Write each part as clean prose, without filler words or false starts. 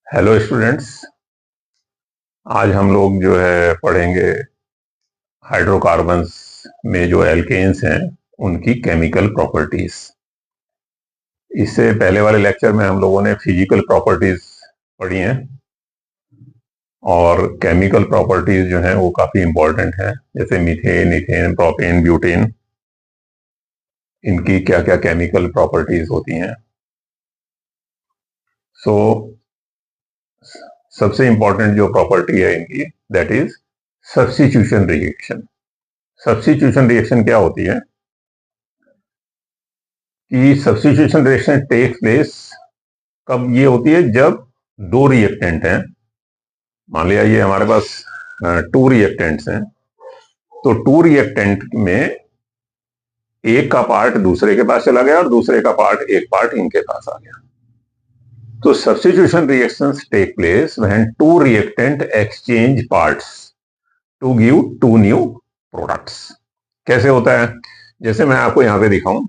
Hello students. आज हम लोग जो है पढ़ेंगे हाइड्रोकार्बन्स में जो एल्केन्स हैं उनकी केमिकल प्रॉपर्टीज। इससे पहले वाले लेक्चर में हम लोगों ने फिजिकल प्रॉपर्टीज पढ़ी हैं और केमिकल प्रॉपर्टीज जो हैं वो काफी इंपॉर्टेंट हैं, जैसे मीथेन, इथेन, प्रोपेन, ब्यूटेन, इनकी क्या क्या केमिकल प्रॉपर्टीज होती हैं। सो सबसे इंपॉर्टेंट जो प्रॉपर्टी है इनकी, that is substitution reaction. Substitution reaction क्या होती है कि सब्स्टिट्यूशन रिएक्शन टेक प्लेस कब ये होती है, जब दो रिएक्टेंट हैं। मान लिया ये हमारे पास टू रिएक्टेंट्स हैं, तो टू रिएक्टेंट में एक का पार्ट दूसरे के पास चला गया और दूसरे का पार्ट एक पार्ट इनके पास आ गया। तो substitution reactions take place when two reactant exchange parts to give two new products. कैसे होता है, जैसे मैं आपको यहां पे दिखाऊं।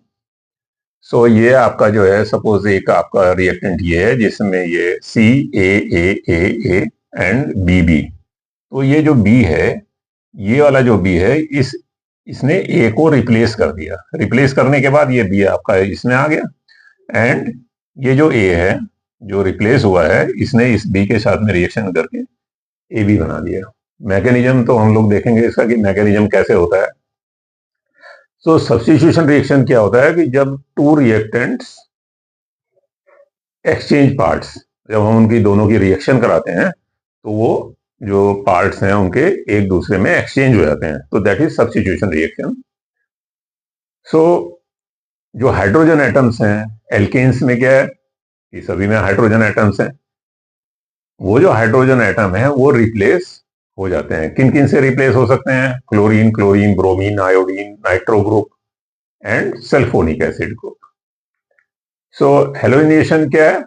सो ये आपका जो है, सपोज एक आपका रिएक्टेंट ये है जिसमें ये CAAA एंड BB। तो ये जो B है, ये वाला जो B है, इसने A को रिप्लेस कर दिया। रिप्लेस करने के बाद ये B आपका इसमें आ गया एंड ये जो A है जो रिप्लेस हुआ है, इसने इस B के साथ में रिएक्शन करके AB बना दिया। मैकेनिज्म तो हम लोग देखेंगे इसका कि मैकेनिज्म कैसे होता है। तो सब्स्टिट्यूशन रिएक्शन क्या होता है कि जब टू रिएक्टेंट्स एक्सचेंज पार्ट्स, जब हम उनकी दोनों की रिएक्शन कराते हैं तो वो जो पार्ट्स हैं उनके एक दूसरे में एक्सचेंज हो जाते हैं, तो दैट इज सब्स्टिट्यूशन रिएक्शन। सो जो हाइड्रोजन एटम्स हैं एल्केन्स में क्या है कि सभी में हाइड्रोजन एटम्स हैं। वो जो हाइड्रोजन एटम है वो रिप्लेस हो जाते हैं। किन किन से रिप्लेस हो सकते हैं? Chlorine, chlorine, bromine, iodine, nitro group and sulphonic acid group. So halogenation क्या है?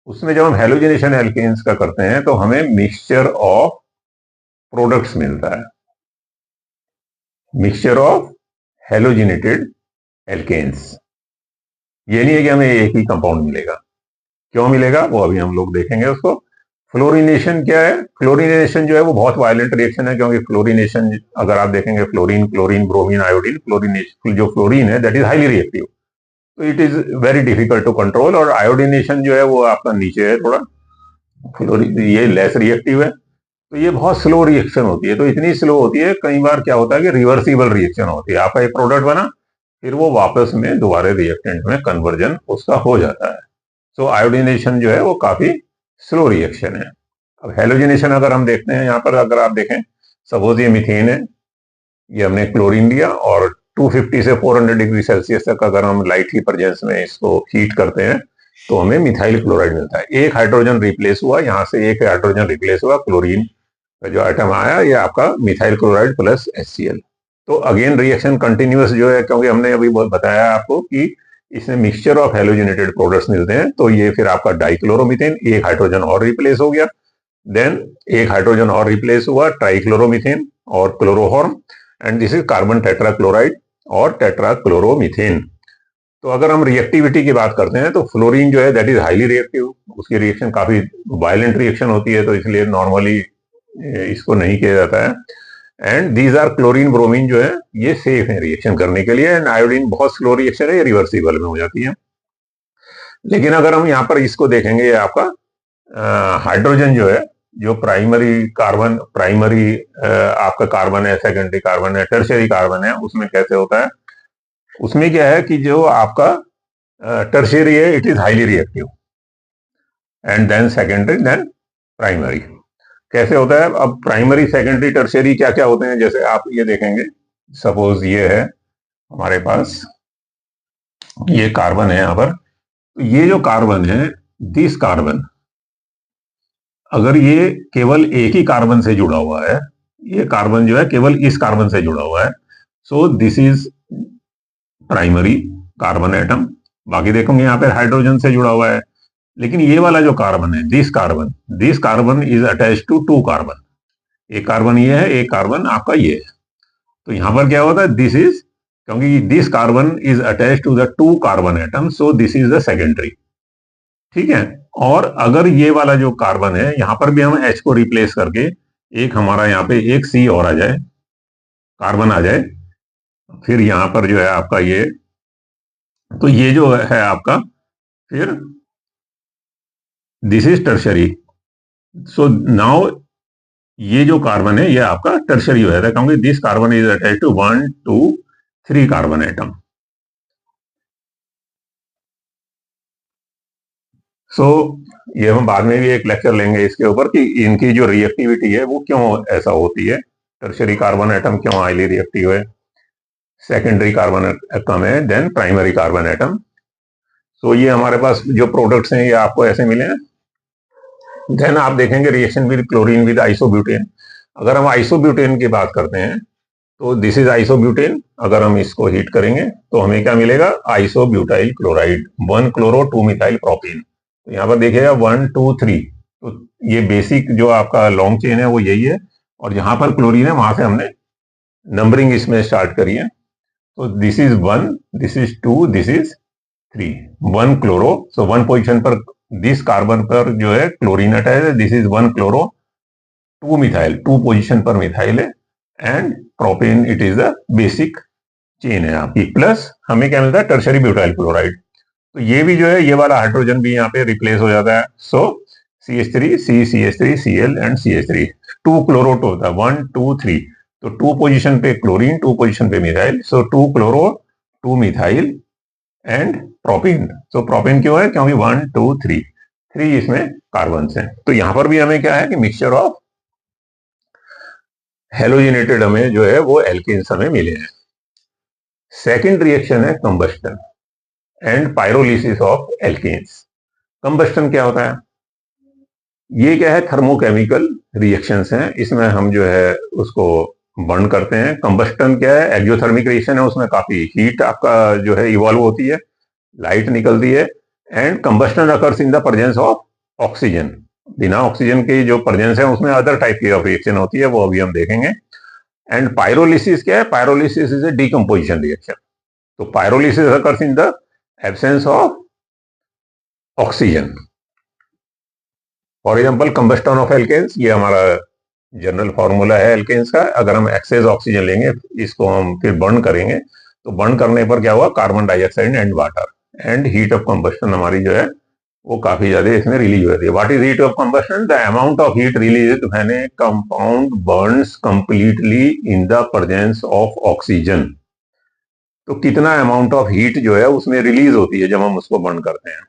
उसमें जब हम हेलोजिनेशन एल्केन्स का करते हैं तो हमें मिक्सचर ऑफ प्रोडक्ट्स मिलता है, मिक्सचर ऑफ हेलोजिनेटेड एल्केन्स। ये नहीं है कि हमें एक ही कंपाउंड मिलेगा। क्यों मिलेगा वो अभी हम लोग देखेंगे उसको। फ्लोरिनेशन क्या है? फ्लोरिनेशन जो है वो बहुत वायलेंट रिएक्शन है, क्योंकि फ्लोरिनेशन अगर आप देखेंगे fluorine, chlorine, bromine, iodine, fluorination जो फ्लोरीन है दैट इज हाईली रिएक्टिव, तो it is very difficult to control. और आयोडीनेशन जो है वो आपका नीचे है थोड़ा, फ्लोरीन ये लेस रिएक्टिव है, तो ये बहुत स्लो रिएक्शन होती है। तो इतनी स्लो होती है, कई बार क्या होता है कि रिवर्सिबल रिएक्शन होती है। आपका एक प्रोडक्ट बना, फिर वो वापस में दोबारा रिएक्टेंट में कन्वर्जन उसका हो जाता है। सो आयोडीनेशन जो है वो काफी स्लो रिएक्शन है। अब हेलोजिनेशन अगर हम देखते हैं, यहाँ पर अगर आप देखें, सपोज ये मीथेन है, ये हमने क्लोरीन लिया और 250 से 400 डिग्री सेल्सियस तक अगर हम लाइट की प्रेजेंस में इसको हीट करते हैं तो हमें मिथाइल क्लोराइड मिलता है। एक हाइड्रोजन रिप्लेस हुआ, यहाँ से एक हाइड्रोजन रिप्लेस हुआ, क्लोरीन का जो आइटम आया ये आपका मिथाइल क्लोराइड प्लस HCl। तो अगेन रिएक्शन कंटिन्यूअस जो है, क्योंकि हमने अभी बताया आपको कि इसमें मिक्सचर ऑफ हेलोजिनेटेड प्रोडक्ट्स मिलते हैं, तो ये फिर आपका डाइक्लोरोमीथेन, एक हाइड्रोजन और रिप्लेस हो गया, देन एक हाइड्रोजन और रिप्लेस हुआ, ट्राइक्लोरोमीथेन और chloroform, and this is carbon tetrachloride और टेट्राक्लोरोमीथेन। तो अगर हम रिएक्टिविटी की बात करते हैं तो फ्लोरीन जो है दैट इज हाईली रिएक्टिव, उसकी रिएक्शन काफी वायलेंट रिएक्शन होती है, तो इसलिए नॉर्मली इसको नहीं किया जाता है। And these are chlorine, bromine जो है ये सेफ है रिएक्शन करने के लिए। एंड आयोडीन बहुत स्लो रिएक्शन है, ये रिवर्सिबल में हो जाती है। लेकिन अगर हम यहाँ पर इसको देखेंगे, ये आपका हाइड्रोजन जो है, जो प्राइमरी कार्बन, प्राइमरी आपका कार्बन है, सेकेंडरी कार्बन है, टर्शियरी कार्बन है, उसमें कैसे होता है? उसमें क्या है कि जो आपका टर्शियरी है it is highly reactive and then secondary then primary. कैसे होता है? अब प्राइमरी, सेकेंडरी, टर्शियरी क्या क्या होते हैं, जैसे आप ये देखेंगे, सपोज ये है हमारे पास, ये कार्बन है यहाँ पर, तो ये जो कार्बन है, दिस कार्बन, अगर ये केवल एक ही कार्बन से जुड़ा हुआ है, ये कार्बन जो है केवल इस कार्बन से जुड़ा हुआ है, so this is primary carbon atom. बाकी देखोगे यहाँ पे हाइड्रोजन से जुड़ा हुआ है। लेकिन ये वाला जो कार्बन है, this carbon is attach to two carbon. एक कार्बन ये है, एक कार्बन आपका ये है। तो यहां पर क्या होता है? दिस इज, क्योंकि this carbon is attach to the two carbon atom, so this is the secondary. ठीक है। और अगर ये वाला जो कार्बन है यहां पर भी हम H को रिप्लेस करके एक हमारा यहाँ पे एक C और आ जाए, कार्बन आ जाए, फिर यहां पर जो है आपका ये, तो ये जो है आपका फिर this is tertiary. So now ये जो कार्बन है ये आपका टर्शरी हो जाता है, क्योंकि this carbon is attach to 1 2 3 carbon atom. So ये हम बाद में भी एक लेक्चर लेंगे इसके ऊपर कि इनकी जो रिएक्टिविटी है वो क्यों ऐसा होती है, टर्शरी कार्बन एटम क्यों हाईली रिएक्टिव है, सेकेंडरी कार्बन एटम है, then primary carbon atom. So ये हमारे पास जो प्रोडक्ट्स हैं ये आपको ऐसे मिले हैं। देन आप देखेंगे reaction with chlorine with isobutane. अगर हम आइसोब्यूटेन की बात करते हैं तो दिस इज आइसोब्यूटेन। अगर हम इसको हीट करेंगे तो हमें क्या मिलेगा, isobutyl chloride, 1 chloro 2 methyl propene. तो यहाँ पर देखिएगा 1 2 3, तो ये बेसिक जो आपका लॉन्ग चेन है वो यही है, और जहां पर क्लोरीन है वहां से हमने नंबरिंग इसमें स्टार्ट करी है। तो this is 1, this is 2, this is 3, 1 chloro. So 1 position पर दिस कार्बन पर जो है क्लोरीन अटैच है, this is 1 chloro 2 methyl, 2 position पर मिथाइल है, and propane it is the basic chain है आपकी। प्लस हमें क्या मिलता है, टर्शरी ब्यूटाइल क्लोराइड। तो ये भी जो है ये वाला हाइड्रोजन भी यहाँ पे रिप्लेस हो जाता है। सो CH3 CH3 Cl and CH3, 2 chloro 2 होता है, 1 2 3। तो 2 पोजिशन पे क्लोरीन, 2 पोजिशन पे methyl, so 2 chloro 2 methyl and propene. So propene क्यों है, क्योंकि 1 2 3 3 इसमें कार्बन है। तो यहां पर भी हमें क्या है कि मिक्सचर ऑफ हेलोजिनेटेड हमें जो है वो एल्केन्स हमें मिले हैं। सेकेंड रिएक्शन है combustion and pyrolysis of alkanes. Combustion क्या होता है, ये क्या है, थर्मोकेमिकल रिएक्शंस हैं, इसमें हम जो है उसको बर्न करते हैं। कंबस्टन क्या है, एक्सोथर्मिक रिएक्शन है, उसमें काफी हीट आपका जो है इवॉल्व होती है, लाइट निकलती है, and combustion occurs in the presence of oxygen. बिना ऑक्सीजन के जो प्रेजेंस है उसमें अदर टाइप की रिएक्शन होती है, वो अभी हम देखेंगे। एंड पायरोलिसिस क्या है, pyrolysis is a decomposition reaction. तो pyrolysis occurs in the absence of oxygen. For example combustion of alkanes, ये हमारा जनरल फॉर्मूला है एल्केन्स का। अगर हम एक्सेस ऑक्सीजन लेंगे, इसको हम फिर बर्न करेंगे, तो बर्न करने पर क्या हुआ, carbon dioxide and water, and heat of combustion हमारी जो है वो काफी ज्यादा इसमें रिलीज हो जाती है। What is heat of combustion, the amount of heat release when A compound Burns completely in the presence of oxygen. तो कितना अमाउंट ऑफ हीट जो है उसमें रिलीज होती है जब हम उसको बर्न करते हैं।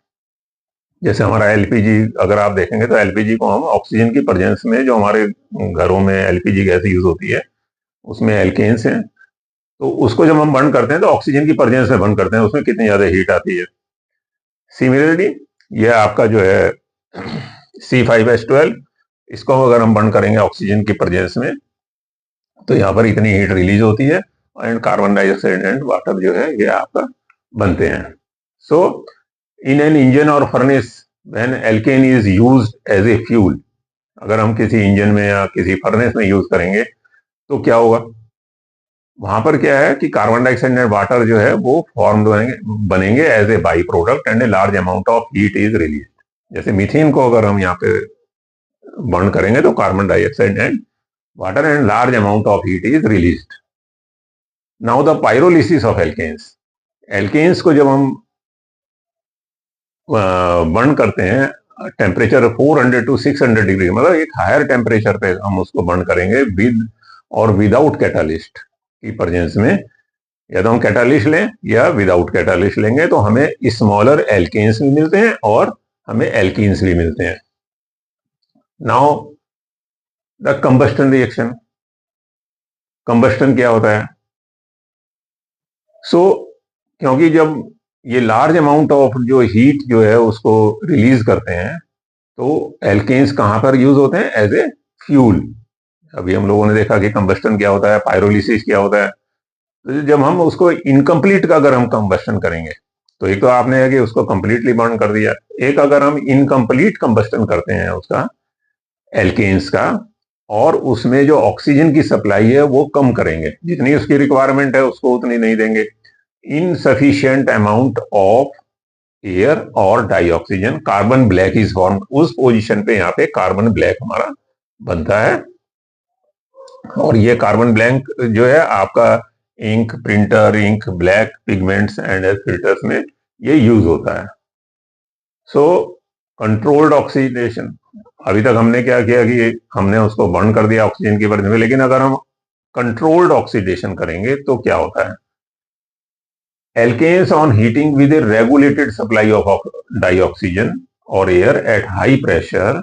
जैसे हमारा एलपीजी, अगर आप देखेंगे तो एलपीजी को हम ऑक्सीजन की प्रेजेंस में, जो हमारे घरों में एलपीजी गैस यूज होती है उसमें एल्केन्स हैं, तो उसको जब हम बर्न करते हैं तो ऑक्सीजन की प्रेजेंस में बर्न करते हैं, उसमें कितनी ज्यादा हीट आती है। सिमिलरली ये आपका जो है C5H12, इसको अगर हम बर्न करेंगे ऑक्सीजन की प्रेजेंस में, तो यहाँ पर इतनी हीट रिलीज होती है, and carbon dioxide and water जो है ये आपका बनते हैं। सो इन एन इंजन और furnace when alkane is used as a fuel, अगर हम किसी इंजन में या किसी फर्नेस में यूज करेंगे तो क्या होगा, वहां पर क्या है कि कार्बन डाइऑक्साइड एंड वाटर जो है वो फॉर्म बनेंगे as a by product, and a large amount of heat is release. जैसे मीथेन को अगर हम यहाँ पे बर्न करेंगे तो carbon dioxide and water and large amount of heat is release. Now the pyrolysis of alkanes, alkanes को जब हम बर्न करते हैं टेम्परेचर 400 to 600 डिग्री, मतलब एक हायर टेम्परेचर पे हम उसको बर्न करेंगे विद और विदाउट कैटालिस्ट की प्रेजेंस में, या तो हम कैटालिस्ट लें या विदाउट कैटालिस्ट लेंगे, तो हमें स्मॉलर एल्केन्स भी मिलते हैं और हमें एल्कीन्स भी मिलते हैं। Now the combustion reaction, combustion क्या होता है, क्योंकि जब ये लार्ज अमाउंट ऑफ जो हीट जो है उसको रिलीज करते हैं, तो एल्केन्स कहां पर यूज होते हैं, एज ए फ्यूल। अभी हम लोगों ने देखा कि कंबस्टन क्या होता है, पायरोलिसिस क्या होता है। तो जब हम उसको इनकम्प्लीट का अगर हम कंबस्टन करेंगे, तो एक तो आपने है कि उसको कंप्लीटली बर्न कर दिया, एक अगर हम इनकम्प्लीट कंबस्टन करते हैं उसका, एल्केन्स का, और उसमें जो ऑक्सीजन की सप्लाई है वो कम करेंगे, जितनी उसकी रिक्वायरमेंट है उसको उतनी नहीं देंगे, इनसफिशिएंट अमाउंट ऑफ एयर और dioxygen, carbon black is form. उस पोजीशन पे यहाँ पे कार्बन ब्लैक हमारा बनता है। और ये कार्बन ब्लैक जो है आपका ink, printer ink, black pigments and filters में ये यूज होता है। सो कंट्रोल्ड ऑक्सीडेशन, अभी तक हमने क्या किया कि हमने उसको बर्न कर दिया ऑक्सीजन की प्रेजेंस में, लेकिन अगर हम कंट्रोल्ड ऑक्सीडेशन करेंगे तो क्या होता है? Alkanes on heating with a regulated supply of dioxygen और air at high pressure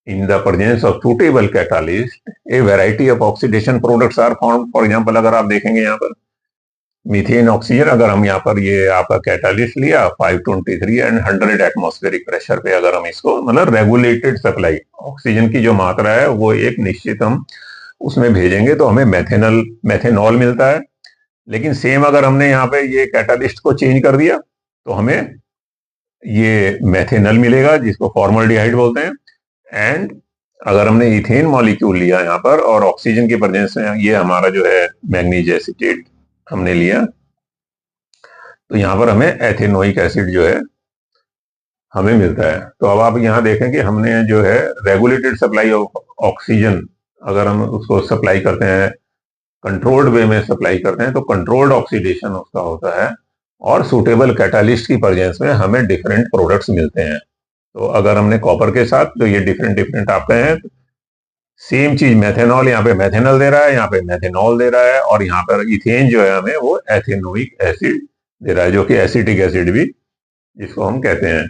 in the presence of suitable catalyst, a variety of oxidation products are formed. For example, अगर आप देखेंगे यहाँ पर मीथेन ऑक्सीजन, अगर हम यहाँ पर ये आपका कैटालिस्ट लिया 523 एंड 100 एटमॉस्फेरिक प्रेशर पे, अगर हम इसको मतलब रेगुलेटेड सप्लाई ऑक्सीजन की जो मात्रा है वो एक निश्चित हम उसमें भेजेंगे तो हमें मेथेनॉल मिलता है। लेकिन सेम अगर हमने यहाँ पे ये कैटालिस्ट को चेंज कर दिया तो हमें ये मेथेनल मिलेगा, जिसको फॉर्मल्डिहाइड बोलते हैं। एंड अगर हमने इथेन मॉलिक्यूल लिया यहाँ पर और ऑक्सीजन की प्रेजेंस में ये हमारा जो है मैग्नीज एसीटेट हमने लिया, तो यहाँ पर हमें एथेनोइक एसिड जो है हमें मिलता है। तो अब आप यहाँ देखें कि हमने जो है रेगुलेटेड सप्लाई ऑफ ऑक्सीजन, अगर हम उसको सप्लाई करते हैं कंट्रोल्ड वे में सप्लाई करते हैं तो कंट्रोल्ड ऑक्सीडेशन उसका होता है, और सुटेबल कैटालिस्ट की प्रेजेंस में हमें डिफरेंट प्रोडक्ट्स मिलते हैं। तो अगर हमने कॉपर के साथ, तो ये डिफरेंट डिफरेंट आपके हैं। सेम चीज मेथेनॉल, यहाँ पे मेथेनॉल दे रहा है, यहाँ पे मेथेनॉल दे रहा है, और यहाँ पर इथेन जो है हमें वो एथेनोइक एसिड दे रहा है, जो कि एसिटिक एसिड भी जिसको हम कहते हैं।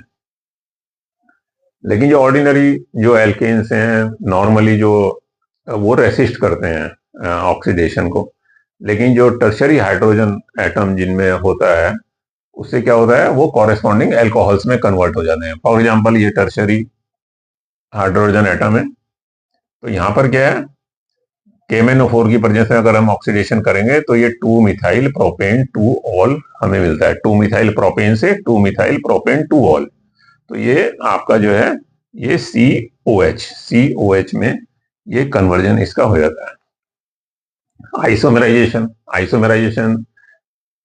लेकिन जो ऑर्डिनरी जो एल्केन्स हैं नॉर्मली जो वो रेसिस्ट करते हैं ऑक्सीडेशन को, लेकिन जो टर्शरी हाइड्रोजन एटम जिनमें होता है उससे क्या होता है, वो कॉरेस्पॉन्डिंग एल्कोहल्स में कन्वर्ट हो जाते हैं। फॉर एग्जांपल ये टर्शरी हाइड्रोजन एटम है, तो यहाँ पर क्या है, KMnO4 की प्रेजेंस में अगर हम ऑक्सीडेशन करेंगे तो ये 2 मिथाइल प्रोपेन 2 ऑल हमें मिलता है। 2 मिथाइल प्रोपेन से 2 मिथाइल प्रोपेन 2 ऑल, तो ये आपका जो है ये COH में ये कन्वर्जन इसका हो जाता है। आइसोमेराइजेशन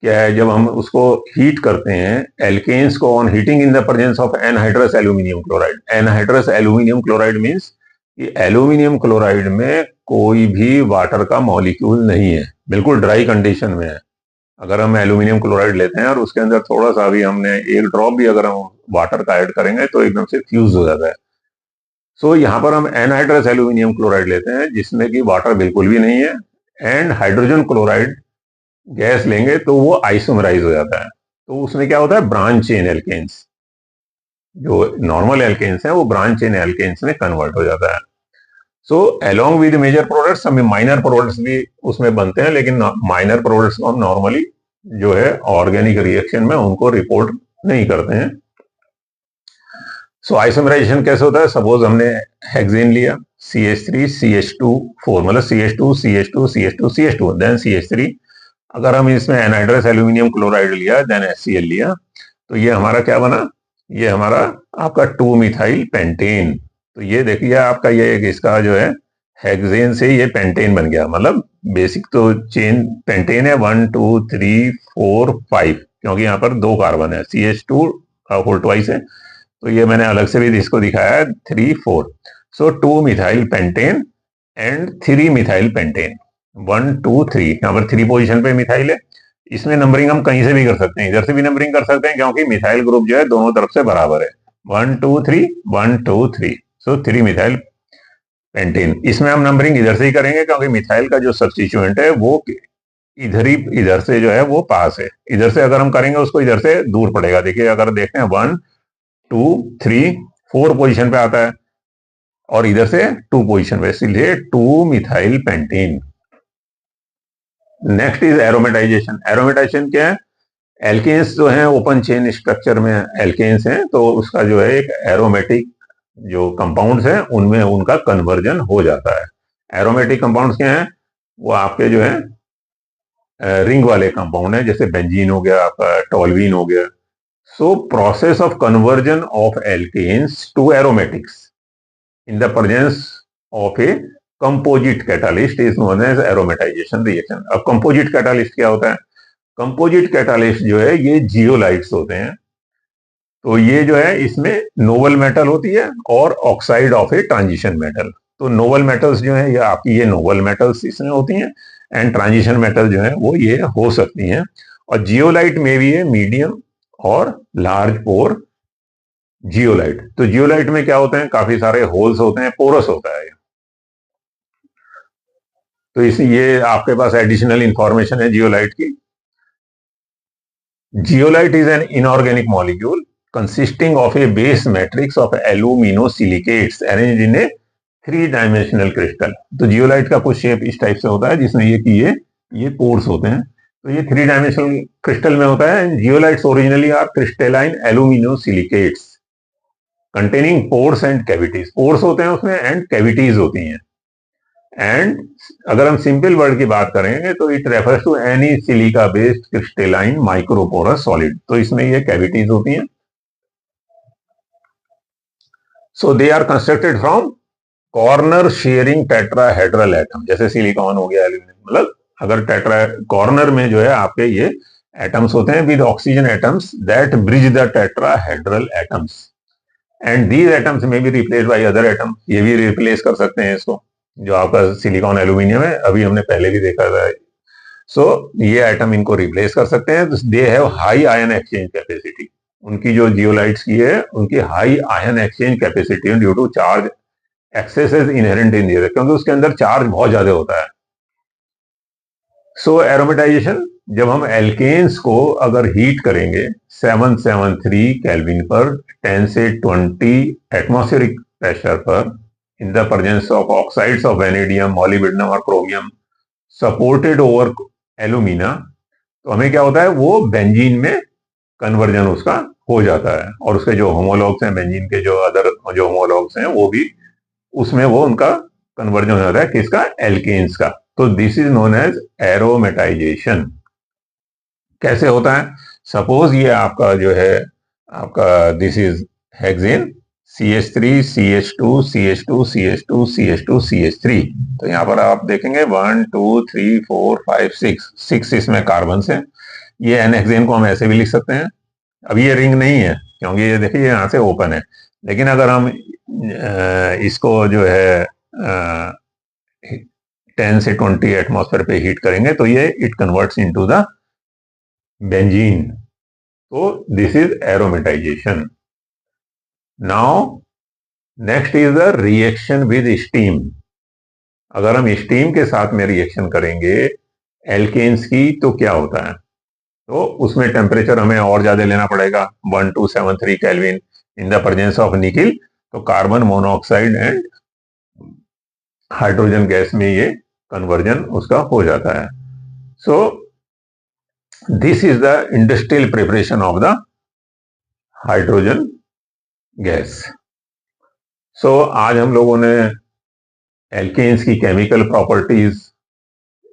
क्या है, जब हम उसको हीट करते हैं एल्केन्स को on heating in the presence of anhydrous aluminium chloride. Anhydrous aluminium chloride means कि एल्यूमिनियम क्लोराइड में कोई भी वाटर का मॉलिक्यूल नहीं है, बिल्कुल ड्राई कंडीशन में है। अगर हम एल्यूमिनियम क्लोराइड लेते हैं और उसके अंदर थोड़ा सा भी हमने एक ड्रॉप भी अगर हम वाटर का ऐड करेंगे तो एकदम से फ्यूज हो जाता है। सो यहाँ पर हम एनहाइड्रस एल्यूमिनियम क्लोराइड लेते हैं जिसमें कि वाटर बिल्कुल भी नहीं है, एंड हाइड्रोजन क्लोराइड गैस लेंगे तो वो आइसोमराइज हो जाता है। तो उसमें क्या होता है, ब्रांच चेन एल्केन्स, जो नॉर्मल एल्केन्स हैं वो ब्रांच चेन एल्केन्स में कन्वर्ट हो जाता है। So along with major products हमें माइनर प्रोडक्ट्स भी उसमें बनते हैं, लेकिन माइनर प्रोडक्ट्स को हम नॉर्मली जो है ऑर्गेनिक रिएक्शन में उनको रिपोर्ट नहीं करते हैं। सो आइसोमराइजेशन कैसे होता है, सपोज हमने हेक्सेन लिया CH3 CH2 4, मतलब CH2 CH2 CH2 CH2 then CH3। अगर हम इसमें एनहाइड्रस एल्यूमिनियम क्लोराइड लिया देन HCl लिया, तो ये हमारा क्या बना, ये हमारा आपका 2 मिथाइल पेंटेन। तो ये देखिए आपका ये इसका जो है हेक्सेन से ये पेंटेन बन गया, मतलब बेसिक तो चेन पेंटेन है 1 2 3 4 5, क्योंकि यहाँ पर 2 कार्बन है, CH2 होल ट्वाइस है, तो ये मैंने अलग से भी इसको दिखाया है 3 4। सो 2 methyl pentane and 3 methyl pentane, 1 2 3, यहाँ पर 3 पोजीशन पे मिथाइल है। इसमें नंबरिंग हम कहीं से भी कर सकते हैं, इधर से भी नंबरिंग कर सकते हैं क्योंकि मिथाइल ग्रुप जो है दोनों तरफ से बराबर है, 1 2 3 1 2 3। सो 3 मिथाइल पेंटेन। इसमें हम नंबरिंग इधर से ही करेंगे क्योंकि मिथाइल का जो सब्स्टिट्यूएंट है वो इधर से जो है वो पास है, इधर से अगर हम करेंगे उसको इधर से दूर पड़ेगा। देखिए अगर देखते हैं 1 2 3 4 पोजीशन पे आता है और इधर से 2 पोजीशन पे, इसलिए 2 methyl pentane. Next is aromatisation. Aromatisation क्या है, एल्केन्स जो है ओपन चेन स्ट्रक्चर में एल्केन्स हैं, तो उसका जो है एक एरोमेटिक जो कंपाउंड्स हैं उनमें उनका कन्वर्जन हो जाता है। एरोमेटिक कंपाउंड्स क्या हैं, वो आपके जो है रिंग वाले कंपाउंड है, जैसे बेंजीन हो गया, आपका टोल्यूइन हो गया। So process of conversion of alkanes to aromatics in the presence of a composite catalyst is known as aromatization reaction। अब composite catalyst क्या होता है, composite catalyst जो है ये जियोलाइट्स होते हैं, तो ये जो है इसमें नोबल मेटल होती है और oxide of a transition metal. तो नोबल मेटल्स जो है ये आपकी ये नोबल मेटल्स इसमें होती हैं, एंड ट्रांजिशन मेटल जो है वो ये हो सकती हैं। और जियोलाइट में भी है मीडियम और लार्ज पोर जियोलाइट। तो जियोलाइट में क्या होते हैं, काफी सारे होल्स होते हैं, पोरस होता है। तो इस ये आपके पास एडिशनल इंफॉर्मेशन है जियोलाइट की। Zeolite is an inorganic molecule consisting of a base matrix of aluminosilicates arranged in a three dimensional crystal. तो जियोलाइट का कुछ शेप इस टाइप से होता है जिसमें ये पोर्स होते हैं। तो ये थ्री डायमेंशनल क्रिस्टल में होता है। Zeolites originally are crystalline aluminosilicates containing pores and cavities. Pores होते हैं उसमें एंड कैविटीज होती हैं। एंड अगर हम सिंपल वर्ड की बात करेंगे तो it refers to any silica based crystalline microporous solid. तो इसमें ये कैविटीज होती हैं। So they are constructed from corner sharing tetrahedral atom. जैसे सिलिकॉन हो गया, एल्यूमिनियम, मतलब अगर टेट्रा कॉर्नर में जो है आपके ये एटम्स होते हैं with oxygen atoms that bridge the tetrahedral atoms, and these atoms may be replace by other atom. ये भी रिप्लेस कर सकते हैं इसको, जो आपका सिलिकॉन एल्यूमिनियम है, अभी हमने पहले भी देखा था। सो ये एटम इनको रिप्लेस कर सकते हैं। They have high ion exchange capacity. उनकी जो जियोलाइट्स की है उनकी high ion exchange capacity due to charge excess is inherent in their, क्योंकि उसके अंदर चार्ज बहुत ज्यादा होता है। सो एरोमेटाइजेशन, जब हम एल्केन्स को अगर हीट करेंगे 773 केल्विन पर 10 से 20 एटमॉस्फेरिक प्रेशर पर in the presence of oxides of vanadium, molybdenum और क्रोमियम सपोर्टेड ओवर एल्यूमिना, तो हमें क्या होता है, वो बेंजीन में कन्वर्जन उसका हो जाता है। और उसके जो होमोलॉग्स हैं, बेंजीन के जो अदर जो होमोलॉग्स हैं, वो भी उसमें वो उनका कन्वर्जन हो जाता है, किसका, एल्केन्स का। तो this is known as aromatization. कैसे होता है, सपोज ये आपका जो है आपका this is hexane CH3 CH2 CH2 CH2 CH2 CH3। तो यहां पर आप देखेंगे 1 2 3 4 5 6 इसमें कार्बन है। ये एन हेक्सेन को हम ऐसे भी लिख सकते हैं। अब ये रिंग नहीं है क्योंकि ये देखिए यहां से ओपन है, लेकिन अगर हम इसको जो है 10 से 20 एटमॉस्फेयर पे हीट करेंगे तो ये it converts into the benzene. तो this is aromatization. Now next is the reaction with steam. अगर हम स्टीम के साथ में रिएक्शन करेंगे एल्केन्स की तो क्या होता है, तो उसमें टेम्परेचर हमें और ज्यादा लेना पड़ेगा 1273 kelvin in the presence of nickel. तो carbon monoxide and hydrogen gas में ये कन्वर्जन उसका हो जाता है। So this is the industrial preparation of the hydrogen gas. So आज हम लोगों ने एल्केन्स की केमिकल प्रॉपर्टीज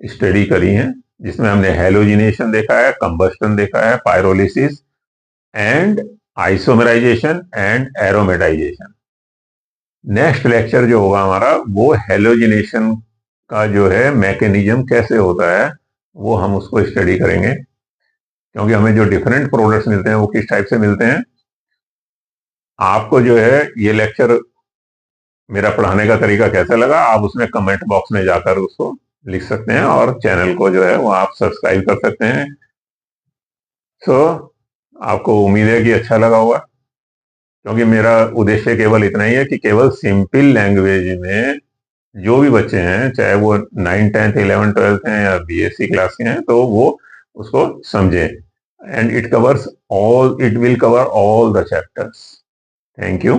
स्टडी करी हैं, जिसमें हमने हेलोजिनेशन देखा है, कंबस्टन देखा है, pyrolysis and isomerization and aromatization. Next lecture जो होगा हमारा वो हेलोजिनेशन का जो है मैकेनिज्म कैसे होता है वो हम उसको स्टडी करेंगे, क्योंकि हमें जो डिफरेंट प्रोडक्ट्स मिलते हैं वो किस टाइप से मिलते हैं। आपको जो है ये लेक्चर मेरा पढ़ाने का तरीका कैसा लगा आप उसमें कमेंट बॉक्स में जाकर उसको लिख सकते हैं, और चैनल को जो है वो आप सब्सक्राइब कर सकते हैं। सो आपको उम्मीद है कि अच्छा लगा होगा, क्योंकि मेरा उद्देश्य केवल इतना ही है कि केवल सिंपल लैंग्वेज में जो भी बच्चे हैं, चाहे वो 9, 10, 11, 12 हैं या BSc क्लास के हैं, तो वो उसको समझें। And it will cover all the chapters. Thank you.